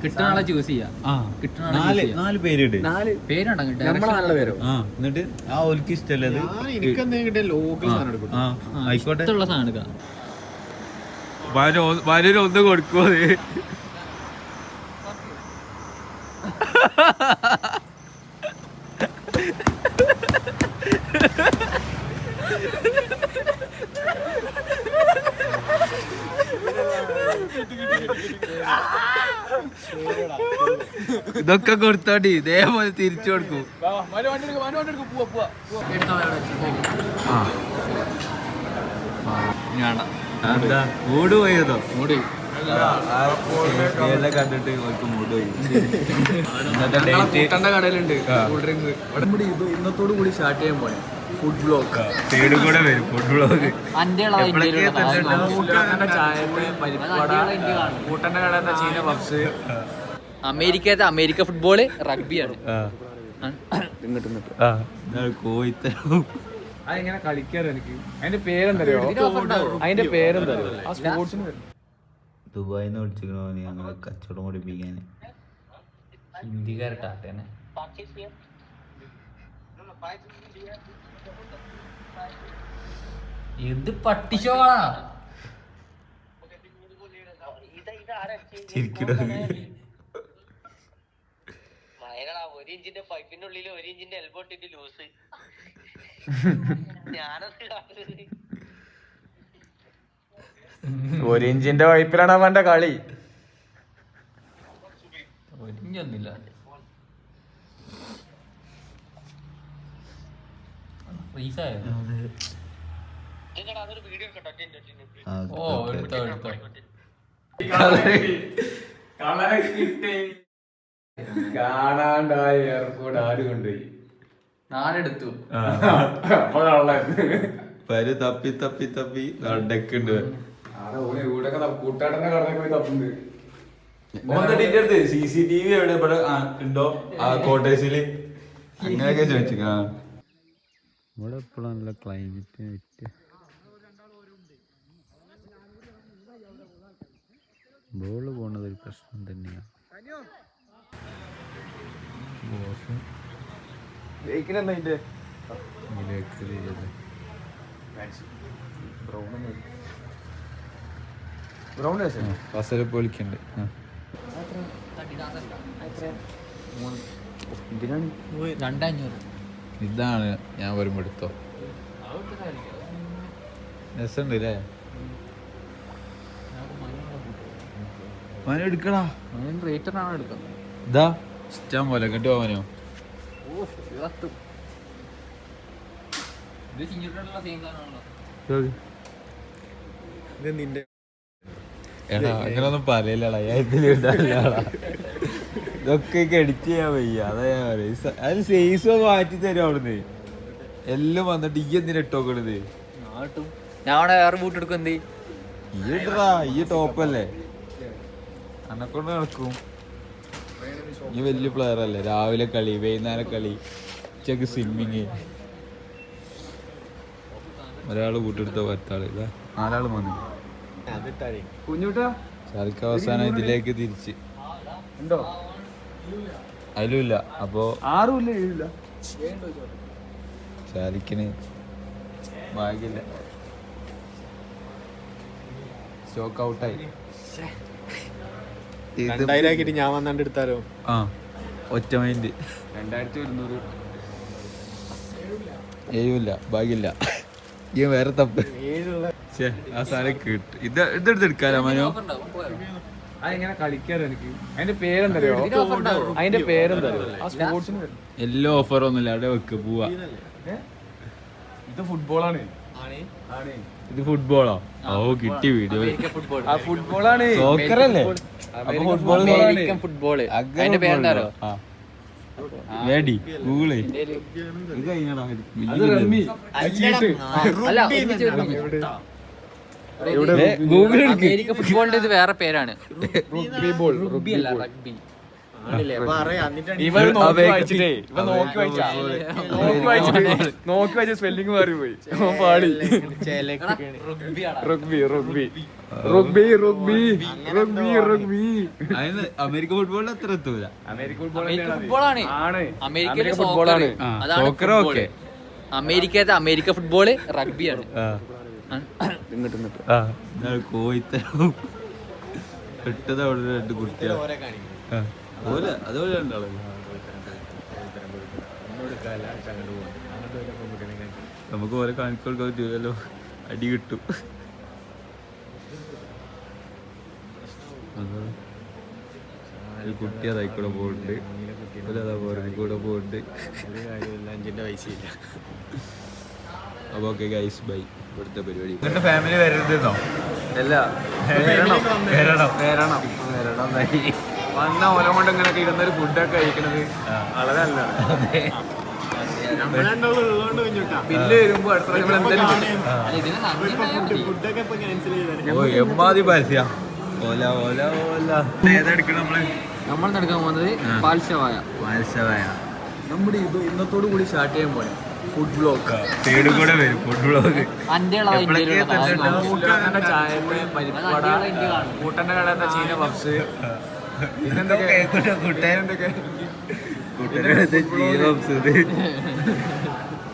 കിട്ടുന്ന ആളെ ചൂസ് ചെയ്യാം. നാല് പേരുണ്ട്. എന്നിട്ട് ആ ഓൽക്ക് ഇഷ്ടമല്ലത് ആയിക്കോട്ടെ. സാധനം ഒന്ന് കൊടുക്കുമോ? ഇതൊക്കെ കൊടുത്തോണ്ടി ഇതേപോലെ തിരിച്ചു കൊടുക്കും. എന്താ മൂട് പോയതോ? മൂട് കണ്ടിട്ട് മൂട് പോയി. കടയിലുണ്ട് ഇന്നത്തോടു കൂടി സ്റ്റാർട്ട് ചെയ്യാൻ പോണേ ഫുഡ് ബ്ലോഗ്. സൈഡ് കൂടെ വരും ഫുഡ് ബ്ലോഗ്. അമേരിക്ക ഫുട്ബോള് റഗ്ബിയാണ്. കോയിത്തരം അതെങ്ങനെ കളിക്കാറോ? എനിക്ക് അതിന്റെ പേരെന്തറിയോ? അതിന്റെ പേരെന്തറിയോ? ആ സ്പോർട്സിന് ദുബായിന്ന് വിളിച്ചിക്കണോ ഞങ്ങളെ കച്ചവടം പഠിപ്പിക്കാൻ? ഹിന്ദിക്കാരട്ടാട്ടേനെ എന്ത് പട്ടിച്ചോളാ ഒരു ഇഞ്ചിന്റെ പൈപ്പിന്റെ ഉള്ളിൽ 1 ഇഞ്ചിന്റെ എൽബോ ഇട്ടിട്ട് ലൂസ്. ഞാനത് 1 ഇഞ്ചിന്റെ പൈപ്പിലാണ് അവന്റെ കളി. ഒരിഞ്ഞൊന്നുമില്ല. അതൊരു വീഡിയോ കാണാണ്ടായ എയർപോർട്ട് ആര് കൊണ്ടുപോയി? നാടെടുത്തു. പരു തപ്പി തപ്പി തപ്പി നടക്കുന്നുണ്ട്. കൂട്ടാടന്റെ കടന്നൊക്കെ പോയി തപ്പുണ്ട്. CCTV എവിടെ ഇവിടെ ഉണ്ടോ ആ കോട്ടേഴ്സില്? അങ്ങനെയൊക്കെ ചോദിച്ചു. ഇവിടെ എപ്പോഴും നല്ല ക്ലൈമറ്റ്. ബോള് പോണത് ഒരു പ്രശ്നം തന്നെയാണ്. ഫസല് പൊളിക്കണ്ട്. ഇതാണ് ഞാൻ വരുമ്പോ എടുത്തോ. രസമുണ്ട് അല്ലേ? മന എടുക്കടാ. ഇതാ ഇഷ്ടം പോലെ കേട്ടോ പോവാനോ. എടാ അങ്ങനൊന്നും പറയില്ലടാ. ഇതൊക്കെ എഡിറ്റ് ചെയ്യാൻ വയ്യ. അതാ ഞാൻ പറയാ. അത് സൈസോ മാറ്റി തരും അവിടുന്ന്. എല്ലാം വന്നിട്ട് ഈ എന്തിനാ ഇട്ടോക്കണത്? ഞാൻ വേറെ ബൂട്ട് എടുക്കും. എന്ത് ഈ ഇട്ടടാ. ഈ ടോപ്പല്ലേ അന്നെക്കൊണ്ട് നടക്കും. ഈ വലിയ പ്ലെയർ അല്ലേ? രാവിലെ കളി, വൈകുന്നേരം കളി, ഉച്ചക്ക് സ്വിമ്മിങ്. ഒരാള് കൂട്ടെടുത്ത 10 ആള്. ഇതാ 4 ആള് വന്നു. ശരിക്കും അവസാനം ഇതിലേക്ക് തിരിച്ച് അതിലുമില്ല. അപ്പൊ ശാരിക്കിന് ഭാഗ്യമില്ല. സ്റ്റോക്ക് ഔട്ടായി. 2000 ഞാൻ വന്നാണ്ട് എടുത്താലോ? ആ ഒറ്റ മൈൻഡ്. 2100 ഏഴുമില്ല. ഭാഗ്യമില്ല. ഈ വേറെ തപ്പ്. ആ സാധനം കിട്ടും. ഇതെടുത്തെടുക്കാലോ മനോ? അതെങ്ങനെ കളിക്കാറോ? എനിക്ക് അതിന്റെ പേരെന്തറിയോ? അതിന്റെ പേരെന്തറിയോ? ആ സ്പോർട്സിന് എല്ലോ ഓഫർ ഒന്നുമില്ല. അവിടെ വെക്ക് പോവാ. ഇത് ഫുട്ബോളാണ്. ഇത് ഫുട്ബോളോ? ഓ കിട്ടി വീഡിയോ. ഫുട്ബോളാണ്. സോക്കറല്ലേ? ഫുട്ബോള്. അതിന്റെ പേരെന്താരോ? വേടി ഗൂഗിള്. ഇത് കഴിഞ്ഞടാ. അമേരിക്ക ഫുട്ബോളിന്റെ ഇത് വേറെ പേരാണ്. റഗ്ബി അല്ല റഗ്ബി. ഇവൻ നോക്കി വായിച്ചിട്ടേ നോക്കി വായിച്ച സ്പെല്ലിങ് മാറി പോയി പാടി റുഗ്ബി റുഗ്ബി റുഗ്ബി റുഗ്ബി റുഗ്ബി റുഗ്ബി അതിന് അമേരിക്ക ഫുട്ബോളിൽ അത്ര എത്തൂല. അമേരിക്ക ഫുട്ബോളാണ് ആണ് അമേരിക്കയിലെ ഫുട്ബോളാണ് സോക്കർ ഓക്കെ. അമേരിക്കത്തെ അമേരിക്ക ഫുട്ബോള് റഗ്ബിയാണ്. കോയിത്തരം ഇട്ടത് അവിടെ രണ്ട് കുട്ടികൾ അതുപോലെ അതുപോലെ ഉണ്ടാവും. നമുക്ക് ഓരോ കാണിക്കൊടുക്കാൻ പറ്റൂലല്ലോ, അടി കിട്ടും. ഒരു കുട്ടി അതായിക്കൂടെ പോകുന്നുണ്ട്, അതാ പുറകിൽ കൂടെ പോകുന്നുണ്ട്. അപ്പൊ ഓക്കെ ഗൈസ് ബൈ. ഇവിടുത്തെ പരിപാടി നിങ്ങളുടെ ഫാമിലി വരരുതെന്നോ? അല്ല വരണം വന്ന ഓല കൊണ്ട് ഇങ്ങനെയൊക്കെ ഇരുന്നൊരു ഫുഡൊക്കെ കഴിക്കണത് വളരെ നല്ലതാണ്. ബില്ല് വരുമ്പോ അടുത്ത പ്രാവശ്യം എന്തായാലും ഓ എമ്മാതി പരസ്യ ഓല ഓല ഓല. ഏതെടുക്കണം നമ്മള്? നമ്മൾ നടക്കാൻ പോകുന്നത് പാൽശവായ. മത്സവായ നമ്മുടെ ഇത് ഇന്നത്തോടു കൂടി സ്റ്റാർട്ട് ചെയ്യാൻ പോലെ ഫുഡ് ബ്ലോഗ്. സൈഡ് കൂടെ വരും ഫുഡ് ബ്ലോഗ്. കൂട്ടാന്റെ ചായത്തെ പരിപ്പട, കൂട്ടന്റെ കട ചീന പപ്സ്,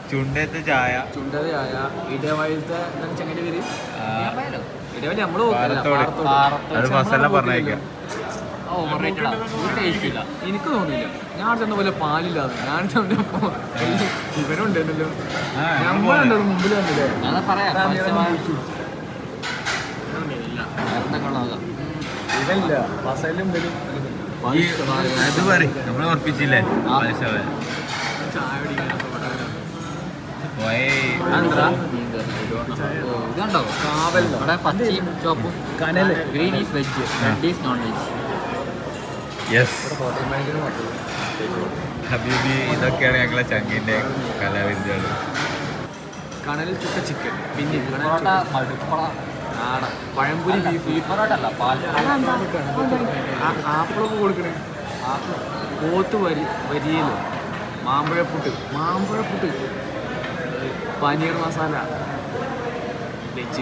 ചുണ്ടത്തെ ചായ, ചുണ്ടത് ചായ, ഇടവയത്തെ ചെങ്ങനെ പേര് ഇടവലി നമ്മള് അത് മസാല പറഞ്ഞേക്കാം. എനിക്ക് തോന്നിയില്ല. ഞാൻ ചെന്ന പോലെ പാലില്ലാതെ ഞാൻ ചെന്നപ്പോ ഇവനുണ്ടല്ലോ, നമ്മളുണ്ടത് മുമ്പിൽ വന്നില്ലേ. ഇതല്ല മസാലും വരും. അത് പറയും നമ്മളെ ഉറപ്പിച്ചില്ലേ മത്സവായ. ചായ ഇതുണ്ടോ കാവല്ലോ അവിടെ പച്ചയും ചുവപ്പും കനല്. Green is veg, red is non veg. Yes ഹബീബി, ഇതൊക്കെയാണ് ഞങ്ങളെ ചങ്കിന്റെ കലാവിദ്യകൾ. കനലിൽ ചുട്ട ചിക്കൻ, പിന്നെ പൊറോട്ട മടുപ്പള നാടൻ പഴംപൊരി, ബീഫ്, പൊറോട്ട അല്ല പാൽ. ആപ്പിളൊക്കെ കൊടുക്കണേ. പോത്ത് വരിയല്, മാമ്പഴപ്പുട്ട്, പനീർ മസാല, വെജ്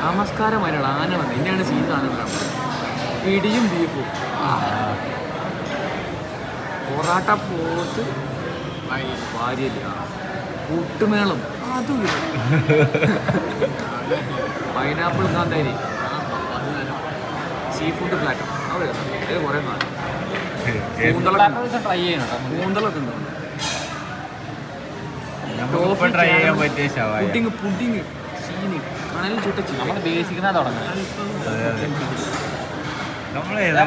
നമസ്കാരം വരണം. ആന വന്ന് ഇന്നെയാണ് സീൻ കാണുന്നത്. പിടിയും ബീഫും, പൊറാട്ട, പോത്ത്, വാരിയല്, പുട്ടുമേളം, അതും പൈനാപ്പിൾ കാന്താരി, സീ ഫുഡ് പ്ലാറ്റർ, അത് കുറേ നാളെ ട്രൈ ചെയ്യണം. കൂന്തളൊക്കെ ഉണ്ട്. ട്രൈ ചെയ്യാൻ പറ്റിയ ഷവായ. പുഡിങ് സീന്, കണലിൽ ചുട്ട ചിക്കൻ. നമ്മൾ ബേസിക്കുന്ന തുടങ്ങുന്നത്. നമ്മളേതാ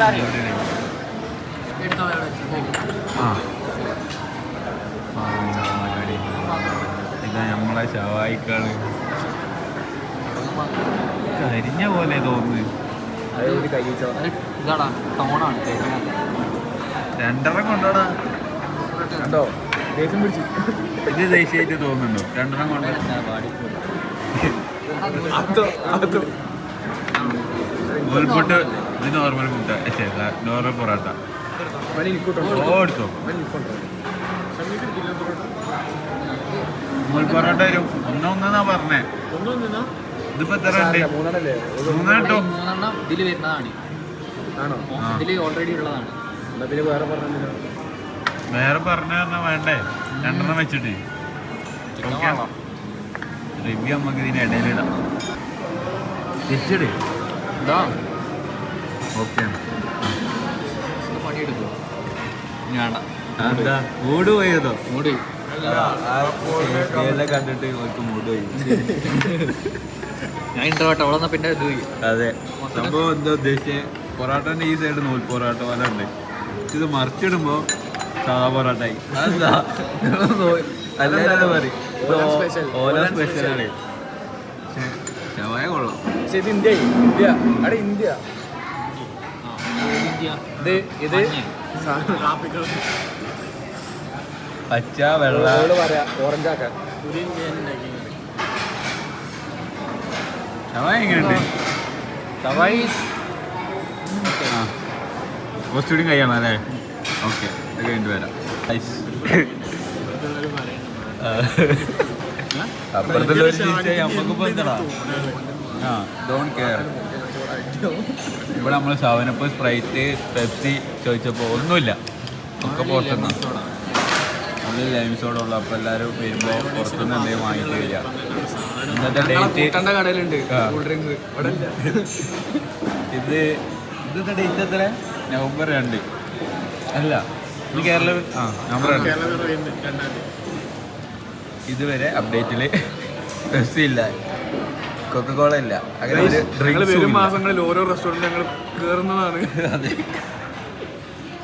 ഇതാ നമ്മളെ ഷവായിക്കാണ് കരിഞ്ഞ പോലെ തോന്നുന്നു. ഇതാടാ ടോണാണ്. രണ്ടെണ്ണം കൊണ്ടോടാ. കണ്ടോ ദേഷ്യം പിടിച്ചു. ഇത് ദേശീയമായിട്ട് തോന്നുന്നുണ്ടോ? രണ്ടെണ്ണം കൊണ്ട് നൂൽപുട്ട്. ഇത് നോർമൽ മുട്ട, നോർമൽ പൊറോട്ട. ഓ എടുത്തോ. നൂൽ പൊറോട്ട വരും. ഒന്നൊന്നാ പറഞ്ഞേ. ഇതിപ്പോ എത്ര ഉണ്ട്? മൂന്നെണ്ണോ? മൂന്നെണ്ണം ഇതിൽ വരുന്നതാണ്. ആണോ? ഇതിൽ ഓൾറെഡി ഉള്ളതാണ്. എന്നാ പിന്നെ വേറെ പറഞ്ഞില്ല. വേറെ പറഞ്ഞ വേണ്ടേ? രണ്ടെണ്ണം വെച്ചിട്ട് റിവ്യൂ നമുക്ക് ഇതിന് ഇടയിലിടാം. തിരിച്ചിട്. ഓക്കെ പണിയെടുക്കും ഞാൻ എന്താ മൂട് പോയതോ? മൂടി കണ്ടിട്ട് ഓർക്ക് മൂട് പോയി. ഞാൻ ഇൻട്രോട്ട് അവളെന്നാ പിന്നെ ഇത് അതെ, സംഭവം എന്താ ഉദ്ദേശിച്ചത്? പൊറോട്ടന്റെ ഈ സൈഡ് നൂൽ പൊറോട്ട പോലെ ഉണ്ട്. ഇത് മറിച്ചിടുമ്പോ സാധാ പൊറോട്ടായി. അതെന്താ അല്ലാതെ പറയും ഓല സ്പെഷ്യലാണ്. ഷവായ കൊള്ളാം. പക്ഷെ ഇത് ഇന്ത്യ അവിടെ ഇന്ത്യ ഇത് പച്ച വെള്ള പറയാ ഓറഞ്ചാക്കാൻ. ഷവായ എങ്ങനെയുണ്ട്? ഷവായി കുറച്ചുകൂടി കഴിയണം അല്ലേ? ഓക്കെ, അത് കഴിഞ്ഞിട്ട് വരാം. അപ്പുറത്തുള്ള ഒരു നമുക്കിപ്പോ എന്താ ഡോണ്ട് കെയർ. ഇവിടെ നമ്മൾ സെവനപ്പ്, സ്പ്രൈറ്റ്, പെപ്സി ചോദിച്ചപ്പോൾ ഒന്നുമില്ല, ഒക്കെ പുറത്തുനിന്ന്. നമ്മൾ ലൈം സോഡ ഉള്ളു. അപ്പോൾ എല്ലാവരും വരുമ്പോൾ പുറത്തുനിന്ന് എന്തെങ്കിലും വാങ്ങിയിട്ട് വരിക. ഇന്നത്തെ ഡേറ്റ് കടയിലുണ്ട് ഇത് ഇന്നത്തെ ഡേറ്റ് എത്ര? നവംബർ 2 അല്ല, ഇത് കേരള നവംബർ 2. ഇതുവരെ അപ്ഡേറ്റിൽ പെപ്സി ഇല്ല, കൊക്കക്കോള ഇല്ല, അങ്ങനെ ഒരു ഡ്രിങ്ക്സ് വരും മാസങ്ങളിൽ ഓരോ റെസ്റ്റോറൻറ്റ് ഞങ്ങൾ കയറുന്നതാണ്.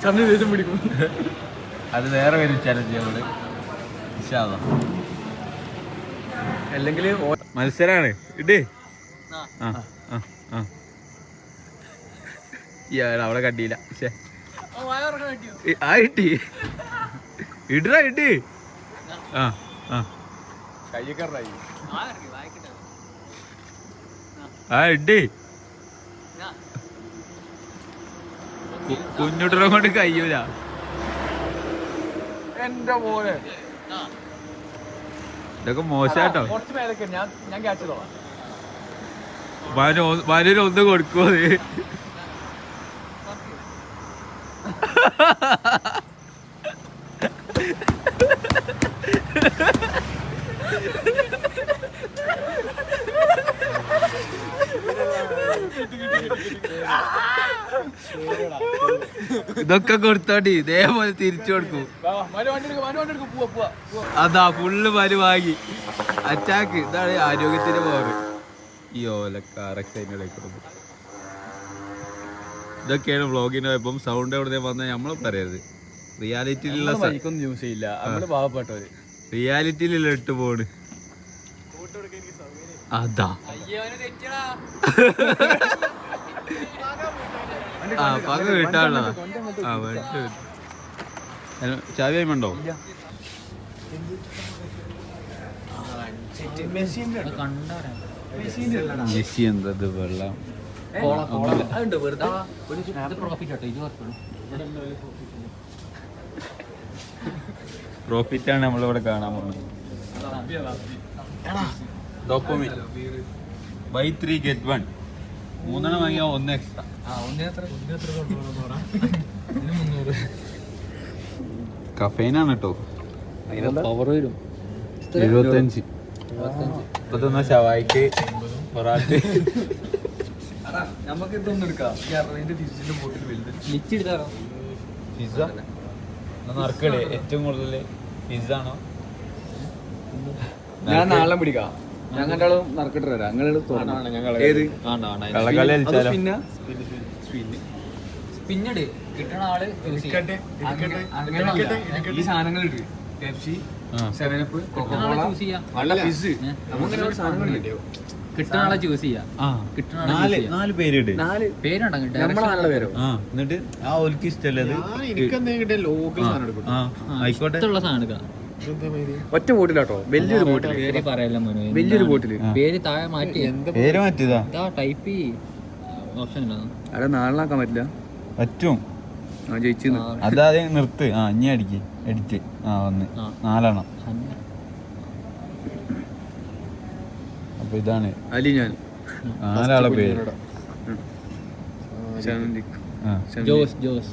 സന്ദേശം പിടിക്കും. അത് വേറെ വരും ചലഞ്ച് നമ്മള് അല്ലെങ്കിൽ മത്സരാണ്. ഇടേ അവിടെ കണ്ടില്ല. ആ ഇട്ടി ഇടാ ഇട്ട് ആ ഇട്ടേ കുഞ്ഞുട്ടനെ കൊണ്ട് കഴിയൂല. എന്റെ പോലെ ഇതൊക്കെ മോശാട്ടോ. കുറച്ച് പേരൊക്കെ ഞാൻ ക്യാച്ച് ചെയ്തോളാം. ഭാര്യ ഒന്ന് കൊടുക്കുമോ? ഇതൊക്കെ കൊടുത്തോണ്ടി ഇതേപോലെ തിരിച്ചു കൊടുക്കും. അതാ ഫുള്ള് പരിവാങ്ങി അറ്റാക്ക്. ഇതാണ് ആരോഗ്യത്തിന്റെ പവർ. ഈ ഓലക്കാരൊക്കെ ഇതൊക്കെയാണ് വ്ളോഗിന്. ഇപ്പം സൗണ്ട് എവിടെ വന്നാൽ നമ്മൾ പറയരുത്. റിയാലിറ്റിയിലുള്ള യൂസ് ചെയ്യില്ല, പാവപ്പെട്ടവര്. റിയാലിറ്റിയിലുള്ള ഇട്ട് പോണ്. അതാ പക കിട്ടാനുള്ളതാ. ചാവി ആയിണ്ടോ? മെസ്സി എന്തത് വെള്ളം പ്രോഫിറ്റാണ് നമ്മളിവിടെ കാണാൻ പോകുന്നത്. Dopamine by 3 get 1. 3 വാങ്ങിയാൽ 1 എക്സ്ട്രാ. കഫേനാണ് കേട്ടോ. പവർ വരും. 75 ഇപ്പത്തൊന്ന് ഷവായിക്ക് പൊറാട്ട്. നമുക്ക് ഇതൊന്നും എടുക്കാം. ഫിസിന്റെ ബോട്ടിൽ വലുത് ലിച്ചെടുത്താറോ? പിസ്സ നറുക്കടേ ഏറ്റവും കൂടുതൽ പിസ്സ ആണോ? ഞാൻ നാളെ പിടിക്കാം. ഞാൻ കണ്ടാളും നറുക്കിട്ട് തരാം. ഏത് കള്ളക്കളി കളിച്ചാലോ? പിന്നീട് കിട്ടണ ആള് ഈ സാധനങ്ങൾ ഇട്ട് പെപ്സി, 7up, കൊക്കക്കോള, ചൂസ് ചെയ്യാം. നല്ല ഫിസ്, നമുക്ക് സാധനങ്ങൾ കിട്ടിയോ? കിട്ടണ ആളെ ചൂസ് ചെയ്യാം. കിട്ടണ ആളെ 4 പേരിട്. പേരുണ്ടെങ്കിൽ നമ്മളെ നല്ല പേരോ? എന്നിട്ട് ആ ഓൽക്ക് ഇഷ്ടമല്ലത് ആയിക്കോട്ടെ. ഇഷ്ടമുള്ള സാധനം എടുക്കാം. ഒറ്റ ബോട്ടിലാട്ടോ, വലിയൊരു ബോട്ടിൽ. പേര് പറയല്ല മോനു. വലിയൊരു ബോട്ടില് പേര് താഴെ മാറ്റി പേര് മാറ്റിയതാ. ഇതാ ടൈപ്പ് ഓപ്ഷൻ ഇല്ല. അവിടെ നാളാക്കാൻ പറ്റില്ല. പറ്റും. ഞാൻ ജയിച്ചു. അതാദ്യം നിർത്ത്. ഇനി അടിക്ക് എഡിറ്റ്. വന്ന് 4 എണ്ണം. അപ്പൊ ഇതാണ് അലി. ഞാൻ 4 ആളെ പേര്. ജോസ് ജോസ്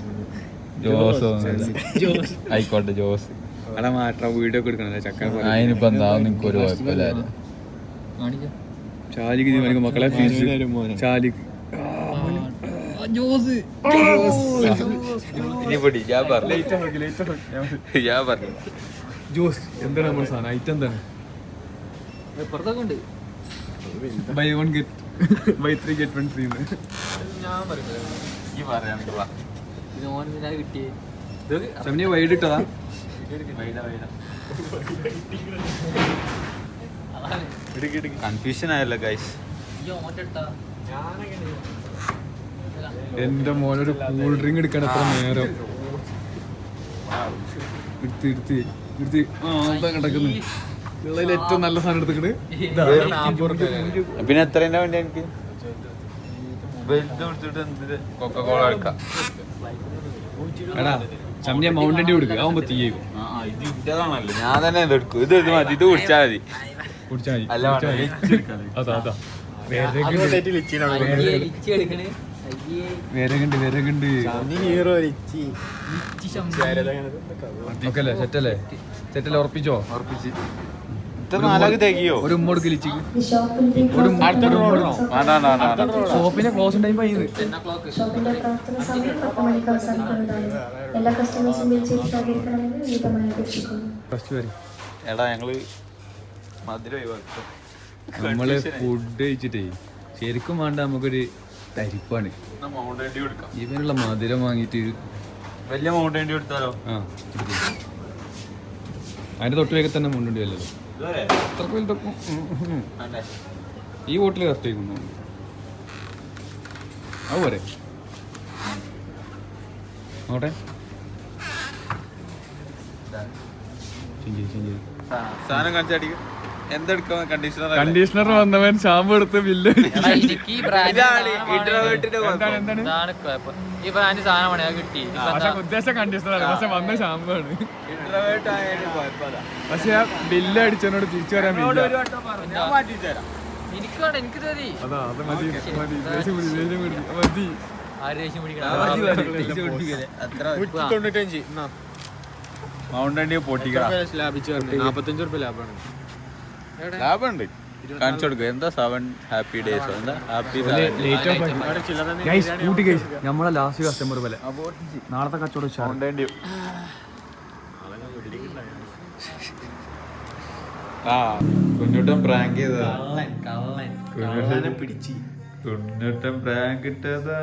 ജോസ് ആയിക്കോട്ടെ. ജോസ് അവിടെ മാറ്റാ വീഡിയോ ഒക്കെ എടുക്കണല്ലേ ചക്ക. അതിനിപ്പോ എന്താ നിനക്ക് ഒരു കുഴപ്പമില്ല. ചാലിക്ക് തീരുമാനിക്കും മക്കളെ. ചാലിക്ക് ജോസ് ജോസ് എന്താണ് നമ്മുടെ സാധനം? ഐറ്റം എന്താണ്? പുറത്തൊക്കെ ഉണ്ട്. Buy 1 get 1 free. ഞാൻ പറയാ കിട്ടിയേ വൈഡ് ഇട്ടതാ. കൺഫ്യൂഷൻ ആയല്ലോ ഗൈസ്. എന്റെ മോനൊരു കൂൾ ഡ്രിങ്ക് എടുക്കാൻ എത്ര നേരം കിടക്കുന്നു. ഏറ്റവും നല്ല സാധനം എടുത്തിട്ട് പിന്നെ എത്രേന്റെ വേണ്ടി എനിക്ക് കൊക്കക്കോള എടുക്കാം. എടാ ചമ്മിയ മൗണ്ടൻ ഡ്യൂ എടുക്കുക ആവുമ്പോ തീയേക്കും ഇത് ഇതാണല്ലോ ഞാൻ തന്നെ ഇത് എടുക്കും ഇത് മതി ഇത് കുടിച്ചാൽ മതി കുടിച്ചാൽ മതി അല്ല അതാ അതാ ലിച്ചി എടുക്കണേ വേരകുണ്ട് ഓക്കെ അല്ലേ സെറ്റല്ലേ ഉറപ്പിച്ചോ ഉറപ്പിച്ച് ഇത്ര നാലാക്ക് തേക്കിയോ ഒരു ഉമ്മോടുക്ക് ലിച്ചിക്ക് ഷോപ്പിന്റെ ക്ലോസ് ടൈം കഴിഞ്ഞത് 10 o'clock. ഷോപ്പിന്റെ പ്രവർത്തന സമയം 10 മണിക്ക് അവസാനിക്കുന്നതാണ്. എല്ലാ കസ്റ്റമേഴ്സും ബിൽ ചെയ്ത് സഹകരിക്കണമെന്ന് വിനീതമായി അപേക്ഷിക്കുന്നു. ഫസ്റ്റ് വരെ എടാ ഞങ്ങള് മധുരം ഒഴിവാക്കും നമ്മള് ഫുഡ് കഴിച്ചിട്ടേ ശരിക്കും വേണ്ട നമുക്കൊരു തരിപ്പാണ് മൗണ്ടൻ ഡ്യൂ എടുക്കാം ഇവനുള്ള മധുരം വാങ്ങിയിട്ട് വലിയ മൗണ്ടൻ ഡ്യൂ എടുത്താലോ അതിന്റെ തൊട്ട് വേഗം തന്നെ മുണ്ടുണ്ടി വല്ലല്ലോ ഇതുവരെ അത്രക്ക് വലുതൊക്കെ അതെ ഈ ബോട്ടിൽ കറക്റ്റ് ആയിക്കുന്നു അത് പോരെ നോട്ടെ സാധനം കാണിച്ചടിക്കും എന്തെടുക്കാം കണ്ടീഷണർ കണ്ടീഷണർ വന്നവൻ ഷാമ്പു എടുത്ത് ബില്ല് എടാ, എനിക്ക് ഈ brand ഇതാണ് സാധനം ഇന്റർവേർട്ടിന്റെ എന്താണ് എന്താണ് ഇതാണ് കുഴപ്പം. ഈ ബ്രാൻഡ് സാധനമാണ് അത് കിട്ടി ഇപ്പൊ പക്ഷെ എന്താ? ഉദ്ദേശം കണ്ടീഷണർ പക്ഷെ വന്ന ഷാമ്പു ആണ് ഇന്റർവേർട്ട് ആയാലും കുഴപ്പമില്ല പക്ഷെ ആ ബില്ല് അടിച്ചതിനോട് തിരിച്ചു വരാൻ എന്നോട് പറ്റില്ല ഒരു വട്ടം പറഞ്ഞു ഞാൻ മാറ്റി തരാം എനിക്ക് വേണ്ട എനിക്ക് തരി അതാ അത് മതി മതി ദേഷ്യം പിടി മതി ആര് ദേഷ്യം പിടിക്കണം അത്ര ആ. മൗണ്ടൻ ഡ്യൂ പൊട്ടിക്കണം ലാഭിച്ചു 45 റുപ്യ ലാഭമാണ് ലാഭമുണ്ട് കാണിച്ചു കൊടുക്കുക എന്താ 7 ഹാപ്പി ഡേയ്സ് എന്താ ഹാപ്പി ലേറ്റ് ഓഫ് ഗൈസ് കൂട്ടി ഗൈസ് നമ്മളെ ലാസ്റ്റ് കസ്റ്റമർ പോലെ നാളത്തെ കച്ചവടം ഉഷാറ്. മൗണ്ടൻ ഡ്യൂ ആ കുഞ്ഞുട്ടൻ പ്രാങ്ക് ചെയ്തതാ കുഞ്ഞുട്ടൻ പ്രാങ്ക് ഇട്ടതാ